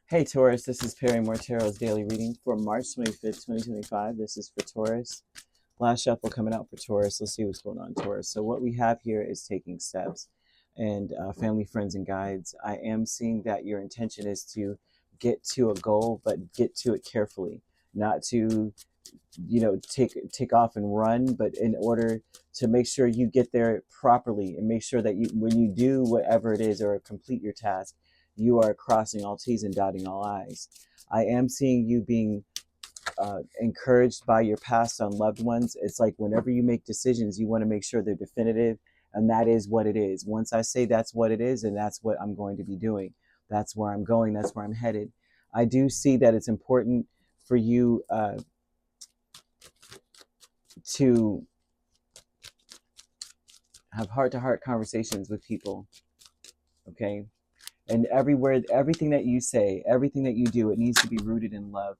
Hey Taurus, this is Perrymore Tarot's daily reading for March 25th, 2025. This is for Taurus. Last shuffle coming out for Taurus. Let's see what's going on, Taurus. So what we have here is taking steps and family, friends, and guides. I am seeing that your intention is to get to a goal, but get to it carefully, not to, take off and run, but in order to make sure you get there properly and make sure that you, when you do whatever it is or complete your task, you are crossing all T's and dotting all I's. I am seeing you being encouraged by your past on loved ones. It's like whenever you make decisions, you want to make sure they're definitive, and that is what it is. Once I say that's what it is, and that's what I'm going to be doing, that's where I'm going, that's where I'm headed. I do see that it's important for you to have heart-to-heart conversations with people, okay? And everywhere, everything that you say, everything that you do, it needs to be rooted in love.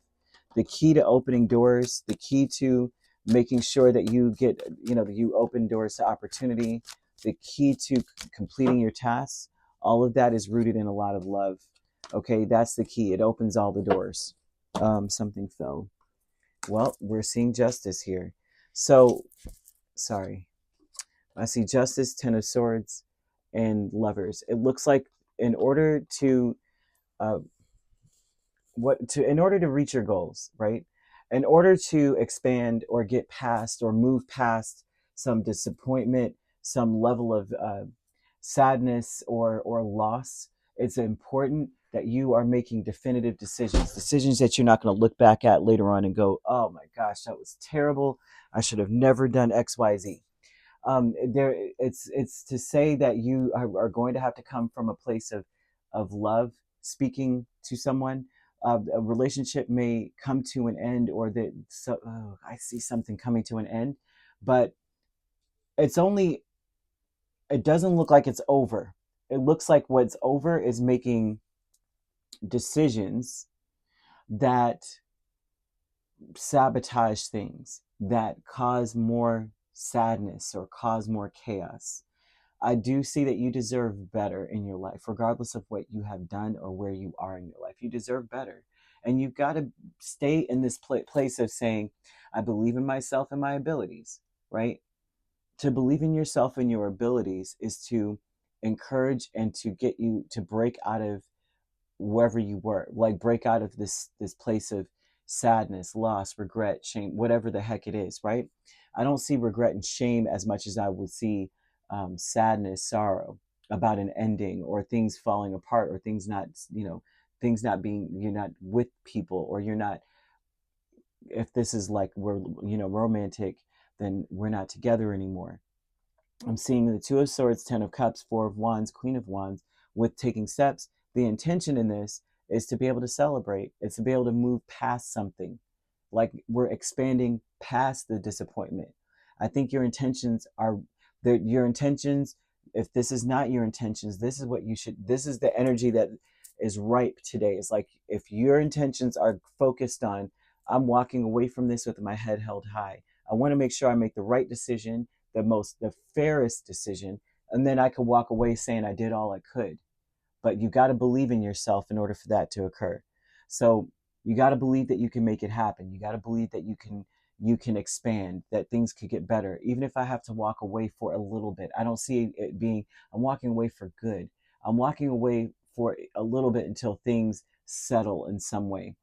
The key to opening doors, the key to making sure that you get, that you open doors to opportunity, the key to completing your tasks, all of that is rooted in a lot of love. Okay, that's the key. It opens all the doors. Something fell. Well, we're seeing justice here. So, sorry. I see justice, Ten of Swords, and Lovers. It looks like in order to uh, in order to reach your goals, right? In order to expand or get past or move past some disappointment, some level of sadness or loss, it's important that you are making definitive decisions that you're not going to look back at later on and go, oh my gosh, that was terrible. I should have never done XYZ. It's to say that you are going to have to come from a place of love, speaking to someone. A relationship may come to an end, or that, so I see something coming to an end, but it's only, it doesn't look like it's over. It looks like what's over is making decisions that sabotage things, that cause more sadness or cause more chaos. I do see that you deserve better in your life, regardless of what you have done or where you are in your life. You deserve better. And you've got to stay in this place of saying, I believe in myself and my abilities, right? To believe in yourself and your abilities is to encourage and to get you to break out of wherever you were, like break out of this place of sadness, loss, regret, shame, whatever the heck it is, right? I don't see regret and shame as much as I would see sadness, sorrow about an ending or things falling apart or things not, things not being, you're not with people, or you're not, if this is like we're, romantic, then we're not together anymore. I'm seeing the Two of Swords, Ten of Cups, Four of Wands, Queen of Wands, with taking steps. The intention in this is to be able to celebrate. It's to be able to move past something. Like we're expanding past the disappointment. I think your intentions are, your intentions, if this is not your intentions, this is what you should, this is the energy that is ripe today. It's like if your intentions are focused on, I'm walking away from this with my head held high. I want to make sure I make the right decision, the fairest decision, and then I could walk away saying I did all I could. But you got to believe in yourself in order for that to occur. So you got to believe that you can make it happen. You got to believe that you can expand, that things could get better, even if I have to walk away for a little bit. I don't see it being, I'm walking away for good. I'm walking away for a little bit until things settle in some way.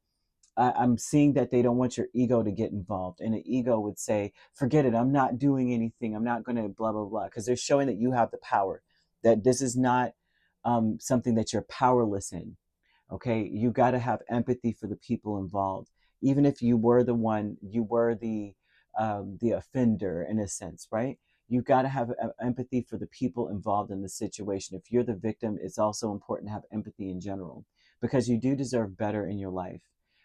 I'm seeing that they don't want your ego to get involved. And an ego would say, forget it, I'm not doing anything. I'm not going to blah, blah, blah. Because they're showing that you have the power, that this is not something that you're powerless in. Okay. You got to have empathy for the people involved. Even if you were the one, you were the offender in a sense, right? You've got to have empathy for the people involved in the situation. If you're the victim, it's also important to have empathy in general, because you do deserve better in your life,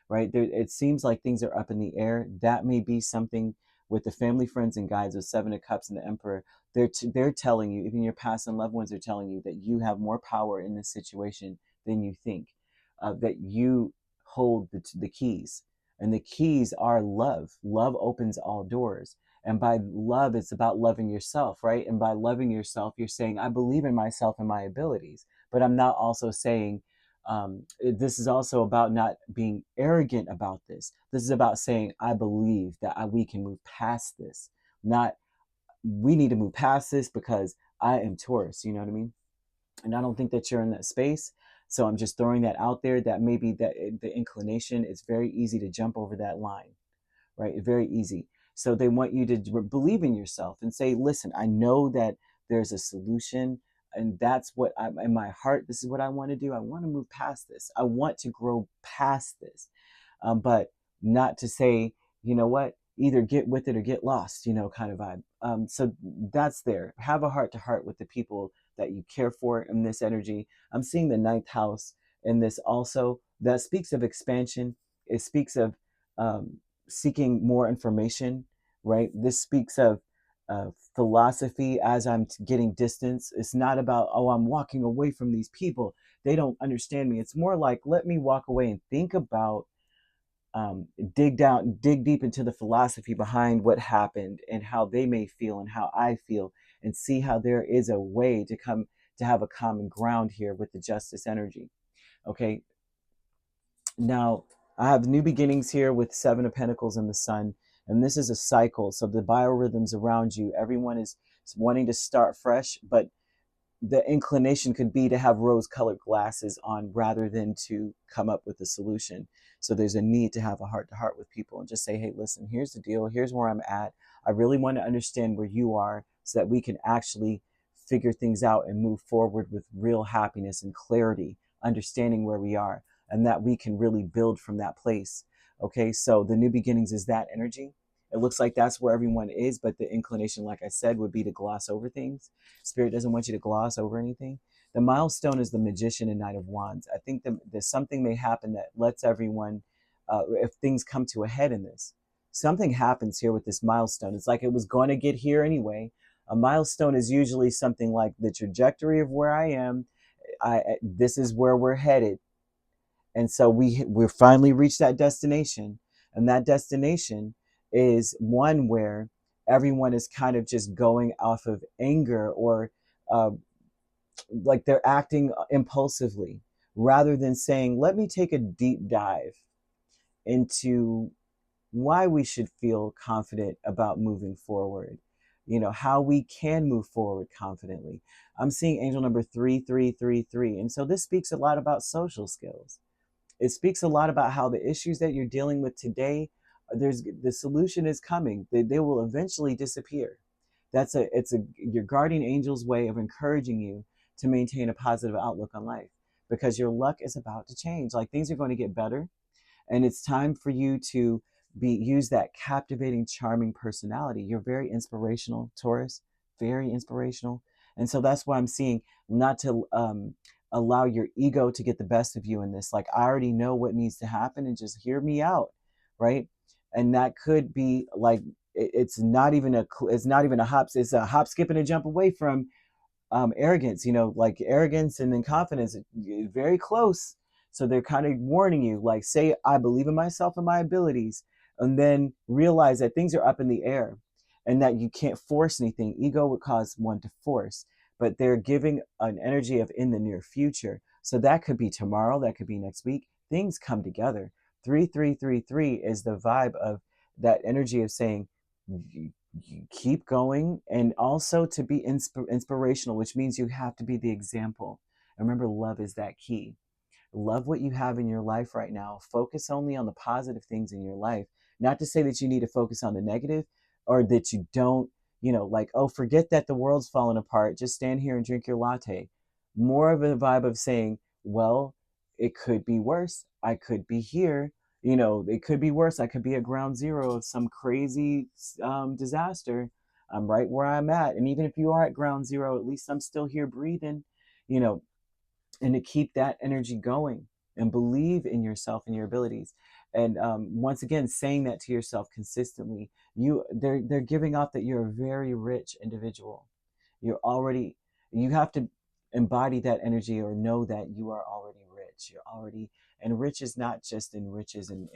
right? It seems like things are up in the air. That may be something with the family, friends, and guides with Seven of Cups and the Emperor. They're telling you, even your past and loved ones are telling you that you have more power in this situation than you think, that you hold the keys. And the keys are love. Love opens all doors. And by love, it's about loving yourself, right? And by loving yourself, you're saying, I believe in myself and my abilities. But I'm not also saying, This is also about not being arrogant about this. This is about saying, I believe that we can move past this. Not, we need to move past this because I am Taurus. You know what I mean? And I don't think that you're in that space. So I'm just throwing that out there, that maybe that the inclination, it's very easy to jump over that line, right? Very easy. So they want you to believe in yourself and say, listen, I know that there's a solution. And that's what I'm in my heart. This is what I want to do. I want to move past this. I want to grow past this. But not to say, you know what, either get with it or get lost, kind of vibe. So that's there. Have a heart to heart with the people that you care for in this energy. I'm seeing the ninth house in this also. That speaks of expansion. It speaks of seeking more information, right? This speaks of philosophy as I'm getting distance. It's not about, oh, I'm walking away from these people. They don't understand me. It's more like, let me walk away and think about, dig deep into the philosophy behind what happened and how they may feel and how I feel, and see how there is a way to come to have a common ground here with the justice energy. Okay. Now, I have new beginnings here with Seven of Pentacles and the Sun, and this is a cycle. So the biorhythms around you, everyone is wanting to start fresh, but the inclination could be to have rose-colored glasses on rather than to come up with a solution. So there's a need to have a heart-to-heart with people and just say, hey, listen, here's the deal. Here's where I'm at. I really want to understand where you are so that we can actually figure things out and move forward with real happiness and clarity, understanding where we are, and that we can really build from that place. Okay, so the new beginnings is that energy. It looks like that's where everyone is, but the inclination, like I said, would be to gloss over things. Spirit doesn't want you to gloss over anything. The milestone is the Magician and Knight of Wands. I think there's something may happen that lets everyone, if things come to a head in this, something happens here with this milestone. It's like it was going to get here anyway. A milestone is usually something like the trajectory of where I am. This is where we're headed. And so we're finally reached that destination. And that destination is one where everyone is kind of just going off of anger, or uh, like they're acting impulsively, rather than saying, let me take a deep dive into why we should feel confident about moving forward, how we can move forward confidently. I'm seeing angel number 3333. And so this speaks a lot about social skills. It speaks a lot about how the issues that you're dealing with today, the solution is coming. They will eventually disappear. It's your guardian angel's way of encouraging you to maintain a positive outlook on life, because your luck is about to change. Like, things are going to get better, and it's time for you to use that captivating, charming personality. You're very inspirational, Taurus, very inspirational. And so that's why I'm seeing not to allow your ego to get the best of you in this. Like, I already know what needs to happen, and just hear me out, right? And that could be like, it's not even a hop, it's a hop, skip, and a jump away from arrogance, like arrogance and then confidence, very close. So they're kind of warning you, like, say, I believe in myself and my abilities, and then realize that things are up in the air and that you can't force anything. Ego would cause one to force, but they're giving an energy of in the near future. So that could be tomorrow, that could be next week. Things come together. 3333 is the vibe of that energy of saying, you keep going, and also to be inspirational, which means you have to be the example. And remember, love is that key. Love what you have in your life right now. Focus only on the positive things in your life. Not to say that you need to focus on the negative, or that you don't, like, oh, forget that the world's falling apart. Just stand here and drink your latte. More of a vibe of saying, well, it could be worse. I could be here. It could be worse. I could be at ground zero of some crazy disaster. I'm right where I'm at. And even if you are at ground zero, at least I'm still here breathing, you know, and to keep that energy going and believe in yourself and your abilities. And once again, saying that to yourself consistently, they're giving off that you're a very rich individual. You have to embody that energy, or know that you are already rich. You're already, and rich is not just in riches and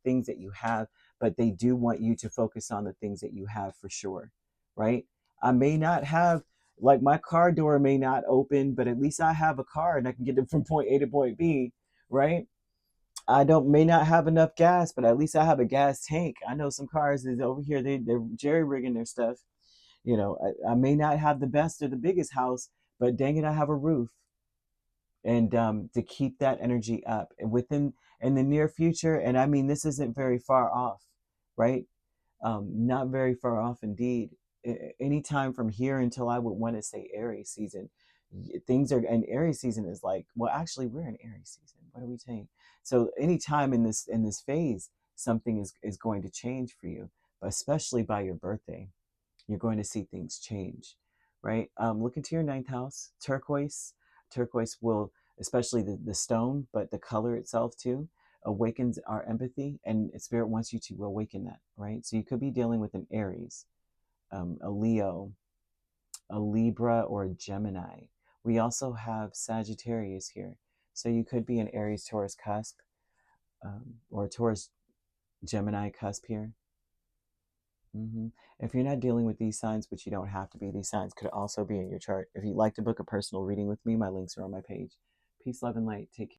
things that you have, but they do want you to focus on the things that you have for sure, right? I may not have Like my car door may not open, but at least I have a car and I can get it from point A to point B, right? I don't may not have enough gas, but at least I have a gas tank. I know some cars is over here, they're jerry rigging their stuff. You know, I may not have the best or the biggest house, but dang it, I have a roof. And to keep that energy up and within in the near future, and I mean this isn't very far off, right? Not very far off indeed. Anytime from here until I would want to say Aries season, things are, and Aries season is like, well, actually, we're in Aries season. What are we saying? So anytime in this phase, something is going to change for you, but especially by your birthday, you're going to see things change, right? Look into your ninth house, turquoise. Turquoise will, especially the stone, but the color itself too, awakens our empathy, and spirit wants you to awaken that, right? So you could be dealing with an Aries, a Leo, a Libra, or a Gemini. We also have Sagittarius here. So you could be an Aries Taurus cusp, or a Taurus Gemini cusp here. If you're not dealing with these signs, which you don't have to be, these signs could also be in your chart. If you'd like to book a personal reading with me, my links are on my page. Peace, love, and light. Take care.